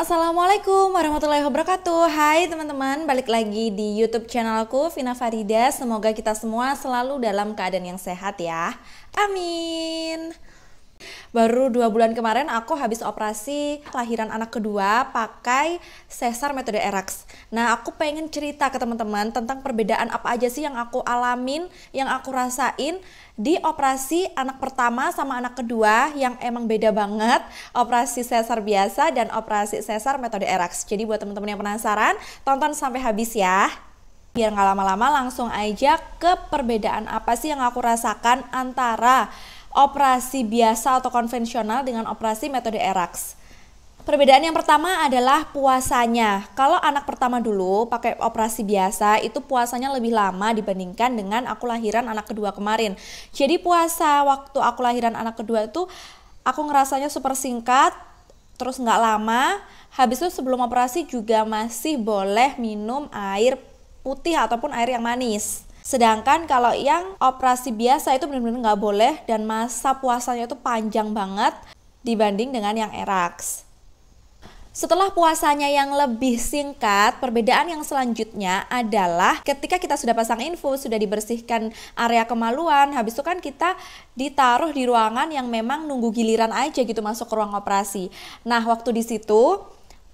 Assalamualaikum warahmatullahi wabarakatuh. Hai teman-teman, balik lagi di YouTube channelku Vina Farida. Semoga kita semua selalu dalam keadaan yang sehat ya. Amin. Baru 2 bulan kemarin aku habis operasi lahiran anak kedua pakai sesar metode ERAX. Nah, aku pengen cerita ke teman-teman tentang perbedaan apa aja sih yang aku alamin, yang aku rasain di operasi anak pertama sama anak kedua yang emang beda banget, operasi sesar biasa dan operasi sesar metode ERAX. Jadi buat teman-teman yang penasaran, tonton sampai habis ya. Biar nggak lama-lama, langsung aja ke perbedaan apa sih yang aku rasakan antara operasi biasa atau konvensional dengan operasi metode ERAX. Perbedaan yang pertama adalah puasanya. Kalau anak pertama dulu pakai operasi biasa, itu puasanya lebih lama dibandingkan dengan aku lahiran anak kedua kemarin. Jadi puasa waktu aku lahiran anak kedua itu aku ngerasanya super singkat, terus nggak lama. Habis itu sebelum operasi juga masih boleh minum air putih ataupun air yang manis. Sedangkan kalau yang operasi biasa itu benar-benar nggak boleh dan masa puasanya itu panjang banget dibanding dengan yang ERAX. Setelah puasanya yang lebih singkat, perbedaan yang selanjutnya adalah ketika kita sudah pasang infus, sudah dibersihkan area kemaluan, habis itu kan kita ditaruh di ruangan yang memang nunggu giliran aja gitu masuk ke ruang operasi. Nah, waktu di situ,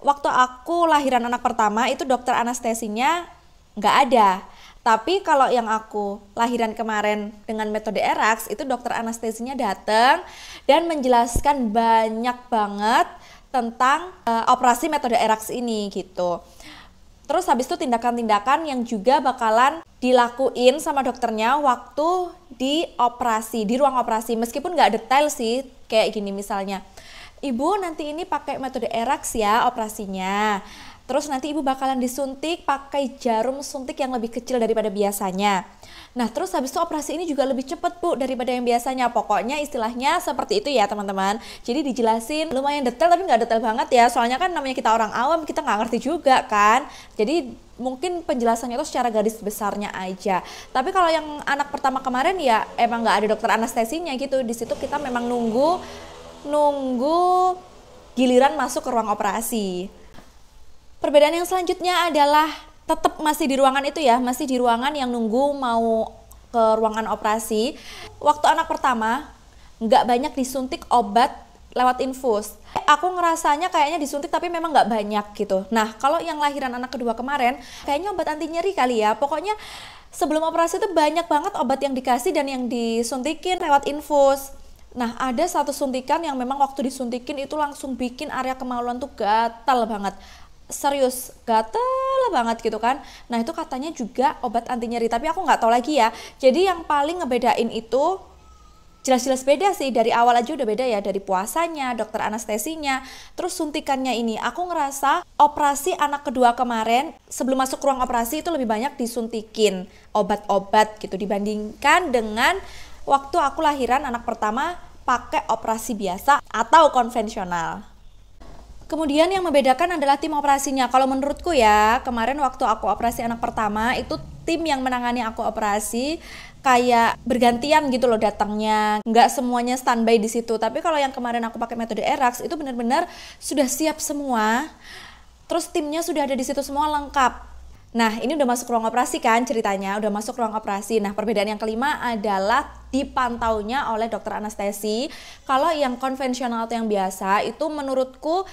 waktu aku lahiran anak pertama itu dokter anestesinya nggak ada. Tapi kalau yang aku lahiran kemarin dengan metode ERAX itu dokter anestesinya datang dan menjelaskan banyak banget tentang operasi metode ERAX ini gitu. Terus habis itu tindakan-tindakan yang juga bakalan dilakuin sama dokternya waktu di operasi, di ruang operasi. Meskipun nggak detail sih, kayak gini misalnya, Ibu nanti ini pakai metode ERAX ya operasinya. Terus nanti ibu bakalan disuntik pakai jarum suntik yang lebih kecil daripada biasanya. Nah, terus habis itu operasi ini juga lebih cepat Bu daripada yang biasanya. Pokoknya istilahnya seperti itu ya teman-teman. Jadi dijelasin lumayan detail tapi nggak detail banget ya. Soalnya kan namanya kita orang awam, kita nggak ngerti juga kan. Jadi mungkin penjelasannya itu secara garis besarnya aja. Tapi kalau yang anak pertama kemarin ya emang nggak ada dokter anestesinya gitu. Di situ kita memang nunggu giliran masuk ke ruang operasi. Perbedaan yang selanjutnya adalah tetap masih di ruangan itu ya, masih di ruangan yang nunggu mau ke ruangan operasi. Waktu anak pertama nggak banyak disuntik obat lewat infus. Aku ngerasanya kayaknya disuntik tapi memang nggak banyak gitu. Nah, kalau yang lahiran anak kedua kemarin kayaknya obat anti nyeri kali ya. Pokoknya sebelum operasi itu banyak banget obat yang dikasih dan yang disuntikin lewat infus. Nah, ada satu suntikan yang memang waktu disuntikin itu langsung bikin area kemaluan tuh gatal banget. Serius, gatel banget gitu kan. Nah, itu katanya juga obat anti nyeri, tapi aku nggak tahu lagi ya. Jadi yang paling ngebedain itu jelas-jelas beda sih, dari awal aja udah beda ya, dari puasanya, dokter anestesinya, terus suntikannya ini. Aku ngerasa operasi anak kedua kemarin sebelum masuk ruang operasi itu lebih banyak disuntikin obat-obat gitu dibandingkan dengan waktu aku lahiran anak pertama pakai operasi biasa atau konvensional. Kemudian yang membedakan adalah tim operasinya. Kalau menurutku ya, kemarin waktu aku operasi anak pertama, itu tim yang menangani aku operasi kayak bergantian gitu loh datangnya. Nggak semuanya standby di situ. Tapi kalau yang kemarin aku pakai metode ERAX, itu benar-benar sudah siap semua. Terus timnya sudah ada di situ semua lengkap. Nah, ini udah masuk ruang operasi kan ceritanya, udah masuk ruang operasi. Nah, perbedaan yang kelima adalah dipantaunya oleh dokter anestesi. Kalau yang konvensional atau yang biasa, itu menurutku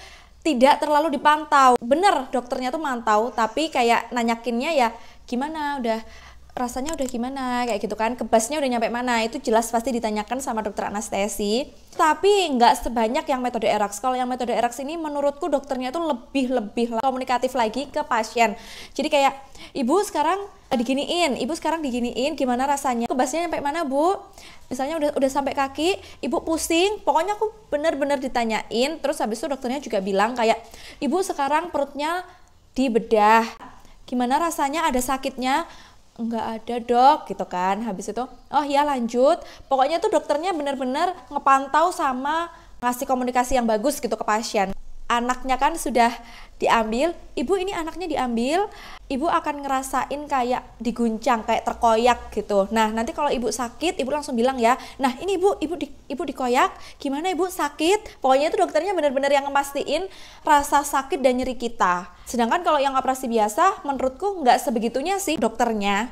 tidak terlalu dipantau. Bener, dokternya tuh mantau, tapi kayak nanyakinnya ya gimana, udah rasanya udah gimana, kayak gitu kan, kebasnya udah nyampe mana, itu jelas pasti ditanyakan sama dokter anestesi. Tapi nggak sebanyak yang metode ERAX. Kalau yang metode ERAX ini menurutku dokternya tuh lebih komunikatif lagi ke pasien. Jadi kayak, ibu sekarang diginiin, gimana rasanya? Kebasnya nyampe mana Bu? Misalnya udah sampai kaki, ibu pusing, pokoknya aku bener-bener ditanyain. Terus habis itu dokternya juga bilang kayak, ibu sekarang perutnya dibedah, gimana rasanya, ada sakitnya? Enggak ada dok gitu kan. Habis itu oh ya lanjut, pokoknya tuh dokternya bener-bener ngepantau sama ngasih komunikasi yang bagus gitu ke pasien. anaknya kan sudah diambil, ibu ini anaknya diambil, ibu akan ngerasain kayak diguncang, kayak terkoyak gitu. Nah nanti kalau ibu sakit, ibu langsung bilang ya, nah ini ibu dikoyak, gimana ibu sakit? Pokoknya itu dokternya benar-benar yang ngemastiin rasa sakit dan nyeri kita. Sedangkan kalau yang operasi biasa, menurutku nggak sebegitunya sih dokternya.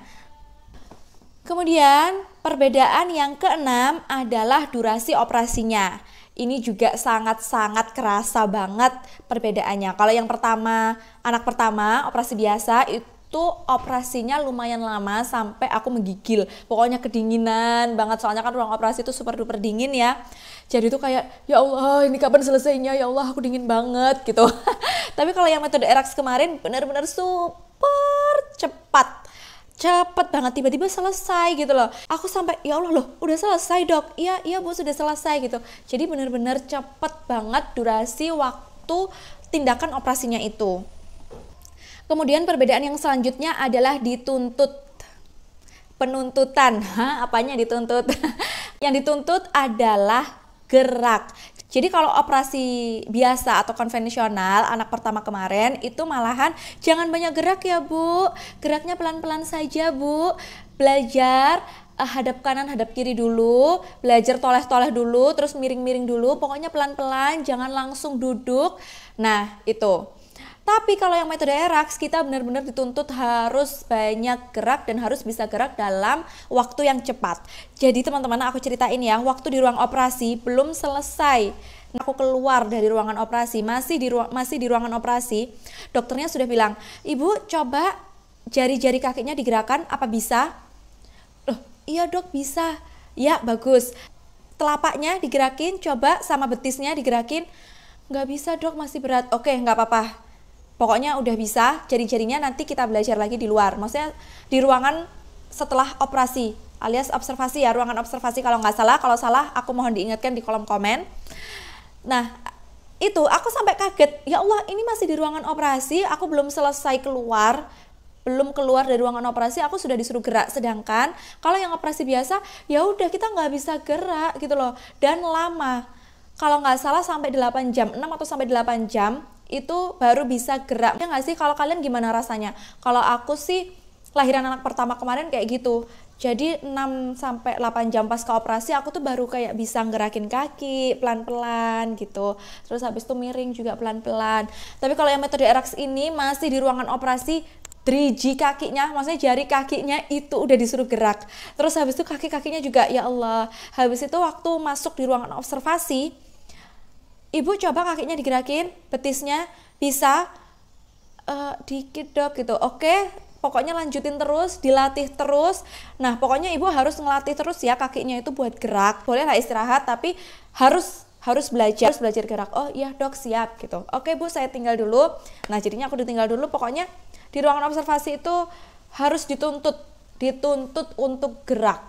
Kemudian perbedaan yang keenam adalah durasi operasinya. Ini juga sangat-sangat kerasa banget perbedaannya. Kalau yang pertama, anak pertama operasi biasa itu operasinya lumayan lama sampai aku menggigil. Pokoknya kedinginan banget, soalnya kan ruang operasi itu super duper dingin ya. Jadi itu kayak ya Allah ini kapan selesainya, ya Allah aku dingin banget gitu. Tapi kalau yang metode ERAX kemarin benar-benar super cepet banget, tiba-tiba selesai gitu loh. Aku sampai ya Allah loh udah selesai dok, iya bu sudah selesai gitu. Jadi benar-benar cepet banget durasi waktu tindakan operasinya itu. Kemudian perbedaan yang selanjutnya adalah penuntutan. Apanya dituntut? Yang dituntut adalah gerak. Jadi kalau operasi biasa atau konvensional anak pertama kemarin itu malahan jangan banyak gerak ya bu, geraknya pelan-pelan saja bu, belajar hadap kanan hadap kiri dulu, belajar toleh-toleh dulu, terus miring-miring dulu, pokoknya pelan-pelan, jangan langsung duduk. Nah itu. Tapi kalau yang metode ERAX kita benar-benar dituntut harus banyak gerak dan harus bisa gerak dalam waktu yang cepat. Jadi teman-teman aku ceritain ya, waktu di ruang operasi belum selesai. Aku keluar dari ruangan operasi, masih di ruangan operasi. Dokternya sudah bilang, "Ibu coba jari-jari kakinya digerakkan, apa bisa?" Loh, iya dok bisa. Ya bagus. Telapaknya digerakin, coba sama betisnya digerakin. Nggak bisa dok, masih berat. Oke, nggak apa-apa. Pokoknya udah bisa, jari-jarinya nanti kita belajar lagi di luar. Maksudnya di ruangan setelah operasi, alias observasi ya, ruangan observasi kalau nggak salah. Kalau salah aku mohon diingatkan di kolom komen. Nah itu aku sampai kaget, ya Allah ini masih di ruangan operasi, aku belum selesai belum keluar dari ruangan operasi aku sudah disuruh gerak. Sedangkan kalau yang operasi biasa ya udah kita nggak bisa gerak gitu loh, dan lama. Kalau nggak salah sampai 8 jam, 6 atau sampai 8 jam itu baru bisa gerak. Ya nggak sih, kalau kalian gimana rasanya? Kalau aku sih lahiran anak pertama kemarin kayak gitu. Jadi 6 sampai 8 jam pas ke operasi aku tuh baru kayak bisa ngerakin kaki pelan-pelan gitu. Terus habis itu miring juga pelan-pelan. Tapi kalau yang metode ERAX ini masih di ruangan operasi, driji kakinya, maksudnya jari kakinya itu udah disuruh gerak. Terus habis itu kaki-kakinya juga ya Allah. Habis itu waktu masuk di ruangan observasi, ibu coba kakinya digerakin, betisnya bisa dikit dok gitu. Oke, pokoknya lanjutin terus, dilatih terus. Nah pokoknya ibu harus ngelatih terus ya kakinya itu buat gerak. Boleh lah istirahat tapi harus belajar gerak. Oh iya dok siap gitu. Oke bu saya tinggal dulu. Nah jadinya aku ditinggal dulu. Pokoknya di ruangan observasi itu harus dituntut untuk gerak.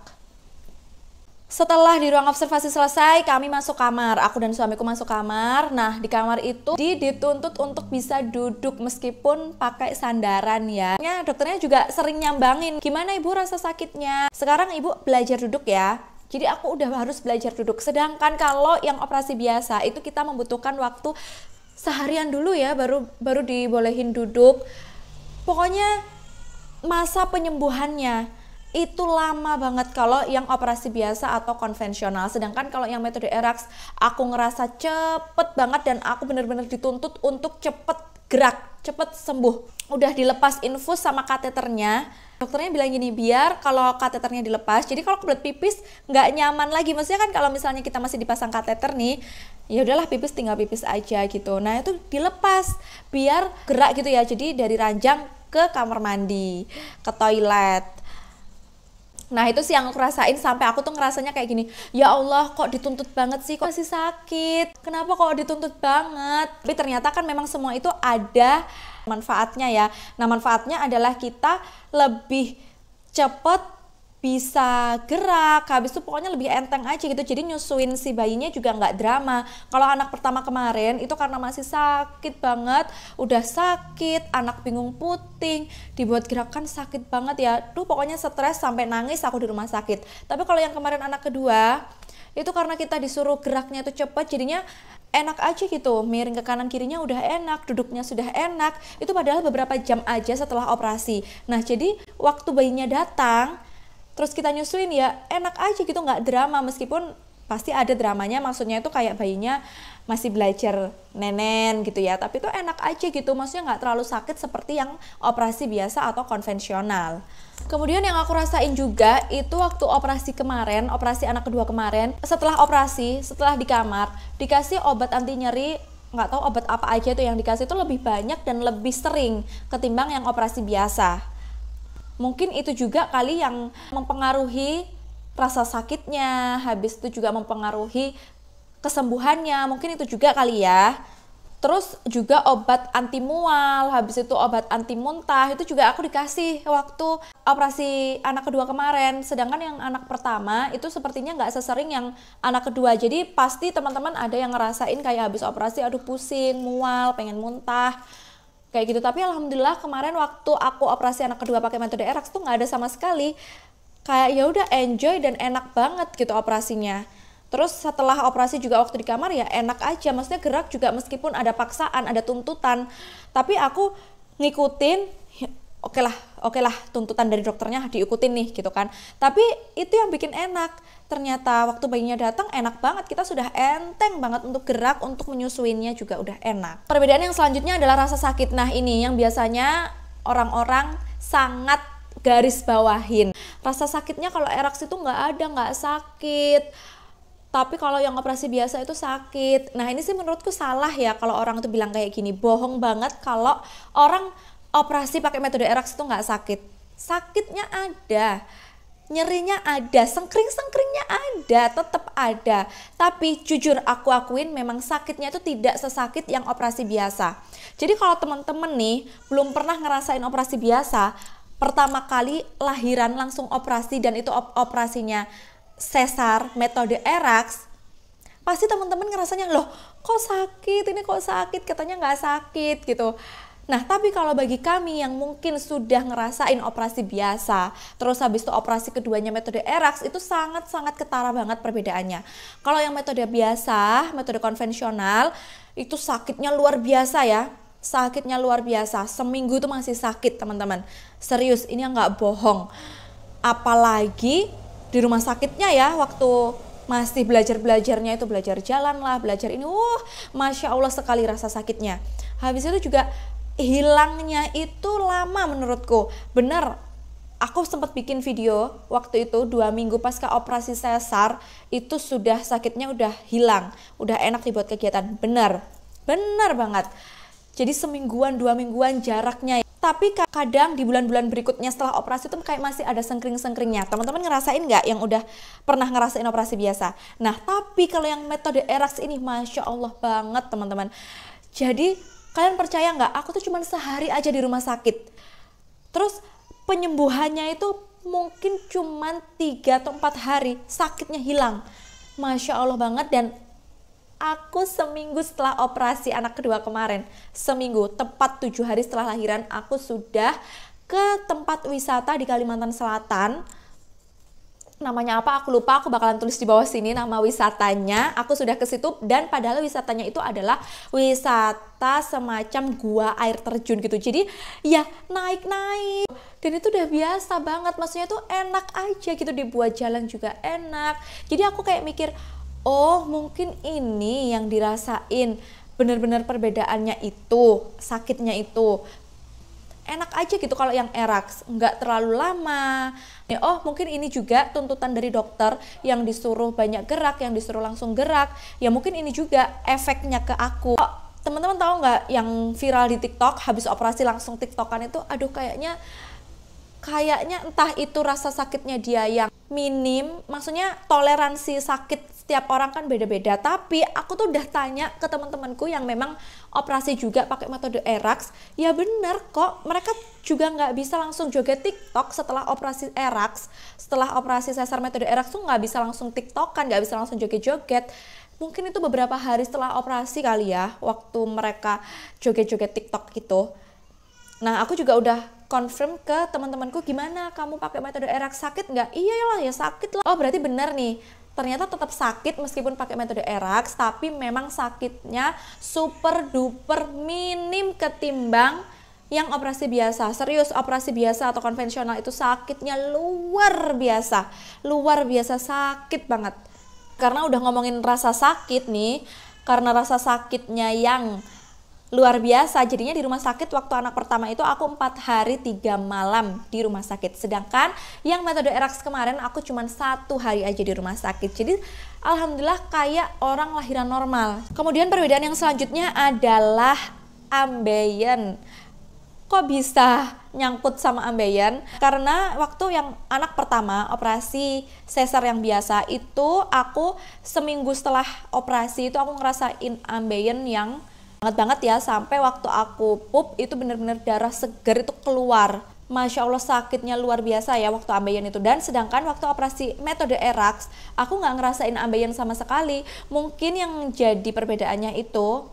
Setelah di ruang observasi selesai, kami masuk kamar. Aku dan suamiku masuk kamar. Nah, di kamar itu dituntut untuk bisa duduk meskipun pakai sandaran ya. Dokternya juga sering nyambangin, gimana ibu rasa sakitnya? Sekarang ibu belajar duduk ya. Jadi aku udah harus belajar duduk. Sedangkan kalau yang operasi biasa itu kita membutuhkan waktu seharian dulu ya, baru dibolehin duduk. Pokoknya masa penyembuhannya itu lama banget kalau yang operasi biasa atau konvensional. Sedangkan kalau yang metode ERAX aku ngerasa cepet banget dan aku bener-bener dituntut untuk cepet gerak, cepet sembuh. Udah dilepas infus sama kateternya, dokternya bilang gini, biar kalau kateternya dilepas, jadi kalau kebelet pipis nggak nyaman lagi. Maksudnya kan kalau misalnya kita masih dipasang kateter nih, ya udahlah pipis tinggal pipis aja gitu. Nah itu dilepas biar gerak gitu ya. Jadi dari ranjang ke kamar mandi, ke toilet. Nah itu sih yang aku rasain, sampai aku tuh ngerasanya kayak gini, ya Allah kok dituntut banget sih, kok masih sakit, kenapa kok dituntut banget. Tapi ternyata kan memang semua itu ada manfaatnya ya. Nah manfaatnya adalah kita lebih cepet bisa gerak, habis itu pokoknya lebih enteng aja gitu. Jadi nyusuin si bayinya juga nggak drama. Kalau anak pertama kemarin itu karena masih sakit banget, udah sakit, anak bingung puting, dibuat gerakan sakit banget ya. Pokoknya stres sampai nangis aku di rumah sakit. Tapi kalau yang kemarin anak kedua Itu karena kita disuruh geraknya itu cepat, jadinya enak aja gitu, miring ke kanan kirinya udah enak, duduknya sudah enak, itu padahal beberapa jam aja setelah operasi. Nah jadi waktu bayinya datang, terus kita nyusuin ya enak aja gitu, nggak drama, meskipun pasti ada dramanya, maksudnya itu kayak bayinya masih belajar nenen gitu ya, tapi itu enak aja gitu, maksudnya nggak terlalu sakit seperti yang operasi biasa atau konvensional. Kemudian yang aku rasain juga itu waktu operasi kemarin, operasi anak kedua kemarin, setelah operasi, setelah di kamar, dikasih obat anti nyeri, nggak tahu obat apa aja tuh yang dikasih, itu lebih banyak dan lebih sering ketimbang yang operasi biasa. Mungkin itu juga kali yang mempengaruhi rasa sakitnya, habis itu juga mempengaruhi kesembuhannya, mungkin itu juga kali ya. Terus juga obat anti mual, habis itu obat anti muntah, itu juga aku dikasih waktu operasi anak kedua kemarin. Sedangkan yang anak pertama itu sepertinya nggak sesering yang anak kedua. Jadi pasti teman-teman ada yang ngerasain kayak habis operasi, aduh pusing, mual, pengen muntah, kayak gitu. Tapi alhamdulillah kemarin waktu aku operasi anak kedua pakai metode ERAX tuh nggak ada sama sekali. Kayak ya udah enjoy dan enak banget gitu operasinya. Terus setelah operasi juga waktu di kamar ya enak aja, maksudnya gerak juga meskipun ada paksaan, ada tuntutan, tapi aku ngikutin, oke lah tuntutan dari dokternya diikutin nih gitu kan. Tapi itu yang bikin enak, ternyata waktu bayinya datang enak banget, kita sudah enteng banget untuk gerak, untuk menyusuinnya juga udah enak. Perbedaan yang selanjutnya adalah rasa sakit. Nah ini yang biasanya orang-orang sangat garis bawahin. Rasa sakitnya kalau ERAX itu nggak sakit. Tapi kalau yang operasi biasa itu sakit. Nah ini sih menurutku salah ya kalau orang tuh bilang kayak gini. Bohong banget kalau orang operasi pakai metode ERAX itu nggak sakit. Sakitnya ada, nyerinya ada, sengkring-sengkringnya ada, tetap ada. Tapi jujur aku akuin memang sakitnya itu tidak sesakit yang operasi biasa. Jadi kalau teman-teman nih belum pernah ngerasain operasi biasa, pertama kali lahiran langsung operasi dan itu operasinya sesar metode ERAX, pasti teman-teman ngerasanya loh kok sakit, ini kok sakit, katanya nggak sakit gitu. Nah tapi kalau bagi kami yang mungkin sudah ngerasain operasi biasa, terus habis itu operasi keduanya metode ERAX, itu sangat-sangat ketara banget perbedaannya. Kalau yang metode biasa, metode konvensional, itu sakitnya luar biasa ya, sakitnya luar biasa, seminggu itu masih sakit teman-teman, serius ini nggak bohong. Apalagi di rumah sakitnya ya, waktu masih belajarnya itu belajar jalan lah, belajar ini, Masya Allah sekali rasa sakitnya. Habis itu juga hilangnya itu lama menurutku. Bener, aku sempat bikin video waktu itu 2 minggu pasca operasi sesar, itu sudah sakitnya udah hilang, udah enak dibuat kegiatan. Bener banget. Jadi semingguan, 2 mingguan jaraknya. Tapi kadang di bulan-bulan berikutnya setelah operasi itu kayak masih ada sengkring-sengkringnya. Teman-teman ngerasain nggak yang udah pernah ngerasain operasi biasa? Nah tapi kalau yang metode ERAX ini Masya Allah banget teman-teman. Jadi kalian percaya nggak? Aku tuh cuma sehari aja di rumah sakit. Terus penyembuhannya itu mungkin cuma 3 atau 4 hari sakitnya hilang. Masya Allah banget. Dan aku seminggu setelah operasi anak kedua kemarin, seminggu, tepat 7 hari setelah lahiran, aku sudah ke tempat wisata di Kalimantan Selatan. Namanya apa aku lupa, aku bakalan tulis di bawah sini nama wisatanya. Aku sudah ke situ dan padahal wisatanya itu adalah wisata semacam gua air terjun gitu. Jadi ya naik-naik. Dan itu udah biasa banget, maksudnya tuh enak aja gitu, dibuat jalan juga enak. Jadi aku kayak mikir, oh mungkin ini yang dirasain, benar-benar perbedaannya itu, sakitnya itu. Enak aja gitu kalau yang ERAX, nggak terlalu lama. Oh mungkin ini juga tuntutan dari dokter yang disuruh banyak gerak, yang disuruh langsung gerak. Ya mungkin ini juga efeknya ke aku. Teman-teman tahu nggak yang viral di TikTok, habis operasi langsung TikTokan itu, aduh kayaknya entah itu rasa sakitnya dia yang minim, maksudnya toleransi sakit setiap orang kan beda-beda. Tapi aku tuh udah tanya ke teman-temanku yang memang operasi juga pakai metode ERAX, ya bener kok, mereka juga nggak bisa langsung joget TikTok setelah operasi ERAX. Setelah operasi sesar metode ERAX tuh nggak bisa langsung TikTokan, nggak bisa langsung joget-joget. Mungkin itu beberapa hari setelah operasi kali ya, waktu mereka joget-joget TikTok gitu. Nah aku juga udah confirm ke teman-temanku, gimana kamu pakai metode ERAX, sakit nggak? Iyalah ya sakit lah. Oh berarti benar nih, ternyata tetap sakit meskipun pakai metode ERAX, tapi memang sakitnya super duper minim ketimbang yang operasi biasa. Serius, operasi biasa atau konvensional itu sakitnya luar biasa sakit banget. Karena udah ngomongin rasa sakit nih, karena rasa sakitnya yang luar biasa, jadinya di rumah sakit waktu anak pertama itu aku 4 hari 3 malam di rumah sakit. Sedangkan yang metode ERAX kemarin aku cuma 1 hari aja di rumah sakit. Jadi alhamdulillah kayak orang lahiran normal. Kemudian perbedaan yang selanjutnya adalah ambeien. Kok bisa nyangkut sama ambeien? Karena waktu yang anak pertama operasi sesar yang biasa itu aku seminggu setelah operasi itu aku ngerasain ambeien yang banget ya, sampai waktu aku pup itu bener-bener darah segar itu keluar. Masya Allah sakitnya luar biasa ya waktu ambeien itu. Dan sedangkan waktu operasi metode ERAX aku nggak ngerasain ambeien sama sekali. Mungkin yang jadi perbedaannya itu,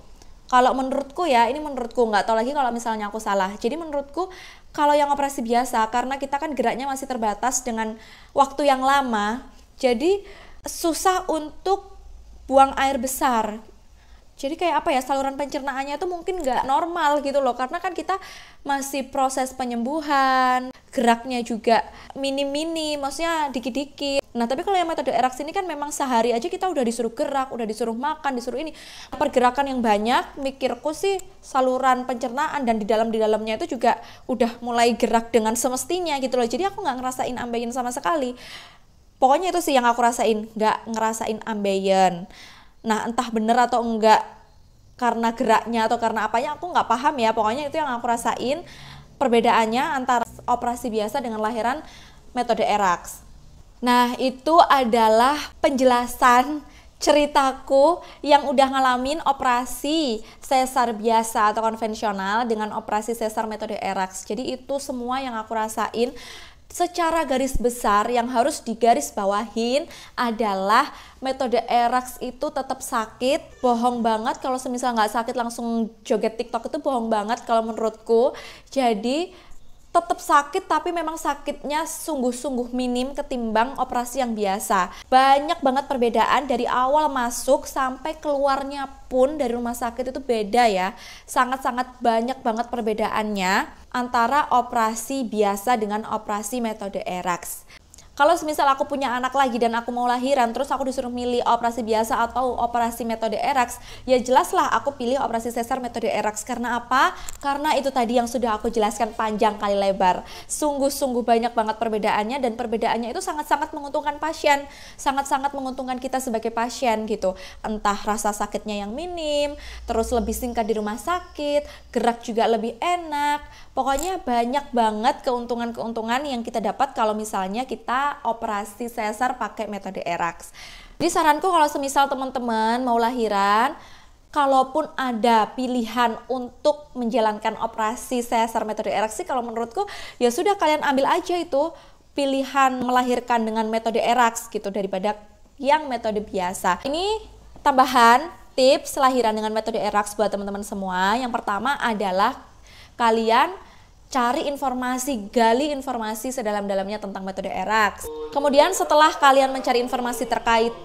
kalau menurutku ya, ini menurutku, nggak tahu lagi kalau misalnya aku salah. Jadi menurutku kalau yang operasi biasa, karena kita kan geraknya masih terbatas dengan waktu yang lama, jadi susah untuk buang air besar. Jadi kayak apa ya, saluran pencernaannya itu mungkin nggak normal gitu loh, karena kan kita masih proses penyembuhan, geraknya juga minim-minim, maksudnya dikit-dikit. Nah tapi kalau yang metode ERAX ini kan memang sehari aja kita udah disuruh gerak, udah disuruh makan, disuruh ini. Pergerakan yang banyak, mikirku sih saluran pencernaan dan di dalamnya itu juga udah mulai gerak dengan semestinya gitu loh. Jadi aku nggak ngerasain ambeien sama sekali. Pokoknya itu sih yang aku rasain, nggak ngerasain ambeien. Nah entah bener atau enggak karena geraknya atau karena apanya aku nggak paham ya, pokoknya itu yang aku rasain perbedaannya antara operasi biasa dengan lahiran metode ERAX. Nah itu adalah penjelasan ceritaku yang udah ngalamin operasi sesar biasa atau konvensional dengan operasi sesar metode ERAX. Jadi itu semua yang aku rasain. Secara garis besar yang harus digarisbawahin adalah metode ERAX itu tetap sakit. Bohong banget kalau semisal nggak sakit langsung joget TikTok, itu bohong banget kalau menurutku. Jadi tetap sakit, tapi memang sakitnya sungguh-sungguh minim ketimbang operasi yang biasa. Banyak banget perbedaan dari awal masuk sampai keluarnya pun dari rumah sakit itu beda ya. Sangat-sangat banyak banget perbedaannya antara operasi biasa dengan operasi metode ERAX. Kalau semisal aku punya anak lagi dan aku mau lahiran, terus aku disuruh milih operasi biasa atau operasi metode ERAX, ya jelaslah aku pilih operasi sesar metode ERAX. Karena apa? Karena itu tadi yang sudah aku jelaskan panjang kali lebar. Sungguh-sungguh banyak banget perbedaannya, dan perbedaannya itu sangat-sangat menguntungkan pasien, sangat-sangat menguntungkan kita sebagai pasien gitu. Entah rasa sakitnya yang minim, terus lebih singkat di rumah sakit, gerak juga lebih enak. Pokoknya banyak banget keuntungan-keuntungan yang kita dapat kalau misalnya kita operasi sesar pakai metode ERAX. Jadi saranku kalau semisal teman-teman mau lahiran, kalaupun ada pilihan untuk menjalankan operasi sesar metode ERAX sih, kalau menurutku ya sudah kalian ambil aja itu pilihan melahirkan dengan metode ERAX gitu daripada yang metode biasa. Ini tambahan tips lahiran dengan metode ERAX buat teman-teman semua. Yang pertama adalah kalian cari informasi, gali informasi sedalam-dalamnya tentang metode ERAX. Kemudian setelah kalian mencari informasi terkait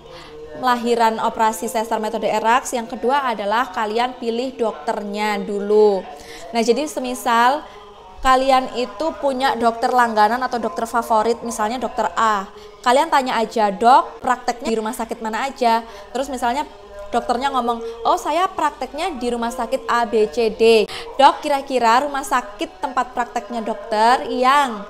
lahiran operasi sesar metode ERAX, yang kedua adalah kalian pilih dokternya dulu. Nah jadi semisal kalian itu punya dokter langganan atau dokter favorit, misalnya dokter A, kalian tanya aja, dok prakteknya di rumah sakit mana aja. Terus misalnya dokternya ngomong, oh saya prakteknya di rumah sakit A, B, C, D. Dok, kira-kira rumah sakit tempat prakteknya dokter yang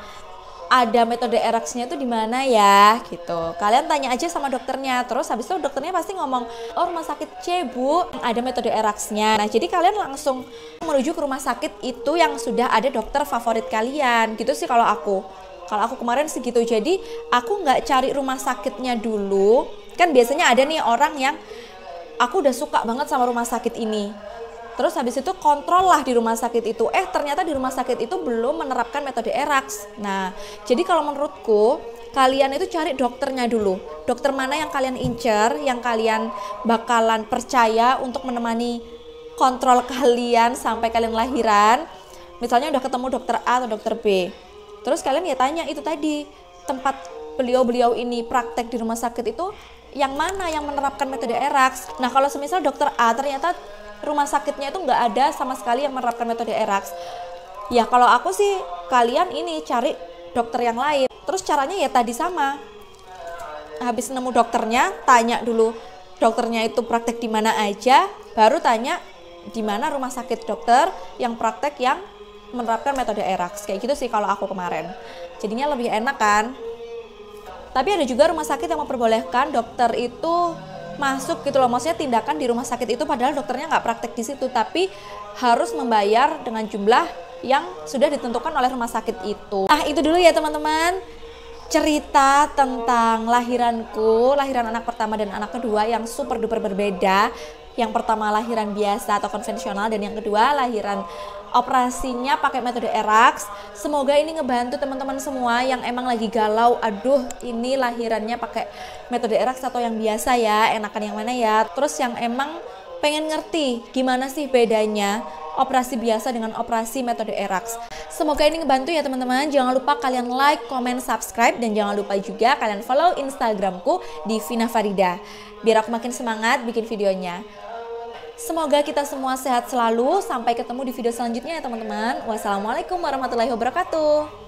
ada metode ERAX-nya itu di mana ya? Gitu. Kalian tanya aja sama dokternya. Terus habis itu dokternya pasti ngomong, oh rumah sakit C, Bu, ada metode ERAX-nya. Nah, jadi kalian langsung menuju ke rumah sakit itu yang sudah ada dokter favorit kalian. Gitu sih kalau aku. Kalau aku kemarin sih gitu. Jadi, aku nggak cari rumah sakitnya dulu. Kan biasanya ada nih orang yang aku udah suka banget sama rumah sakit ini. Terus habis itu kontrol lah di rumah sakit itu. Ternyata di rumah sakit itu belum menerapkan metode ERAX. Nah, jadi kalau menurutku, kalian itu cari dokternya dulu. Dokter mana yang kalian incer, yang kalian bakalan percaya untuk menemani kontrol kalian sampai kalian lahiran. Misalnya udah ketemu dokter A atau dokter B. Terus kalian ya tanya itu tadi, tempat beliau-beliau ini praktek di rumah sakit itu yang mana yang menerapkan metode ERAX. Nah kalau semisal dokter A ternyata rumah sakitnya itu nggak ada sama sekali yang menerapkan metode ERAX, ya kalau aku sih kalian ini cari dokter yang lain. Terus caranya ya tadi sama, habis nemu dokternya tanya dulu dokternya itu praktek di mana aja, baru tanya di mana rumah sakit dokter yang praktek yang menerapkan metode ERAX. Kayak gitu sih kalau aku kemarin, jadinya lebih enak kan. Tapi ada juga rumah sakit yang memperbolehkan dokter itu masuk gitu loh, maksudnya tindakan di rumah sakit itu padahal dokternya nggak praktek di situ, tapi harus membayar dengan jumlah yang sudah ditentukan oleh rumah sakit itu. Nah itu dulu ya teman-teman, cerita tentang lahiran anak pertama dan anak kedua yang super duper berbeda. Yang pertama lahiran biasa atau konvensional, dan yang kedua lahiran operasinya pakai metode ERAX. Semoga ini ngebantu teman-teman semua yang emang lagi galau, aduh ini lahirannya pakai metode ERAX atau yang biasa ya, enakan yang mana ya. Terus yang emang pengen ngerti gimana sih bedanya operasi biasa dengan operasi metode ERAX. Semoga ini ngebantu ya teman-teman. Jangan lupa kalian like, comment, subscribe, dan jangan lupa juga kalian follow Instagramku di Vina Farida biar aku makin semangat bikin videonya. Semoga kita semua sehat selalu. Sampai ketemu di video selanjutnya ya teman-teman. Wassalamualaikum warahmatullahi wabarakatuh.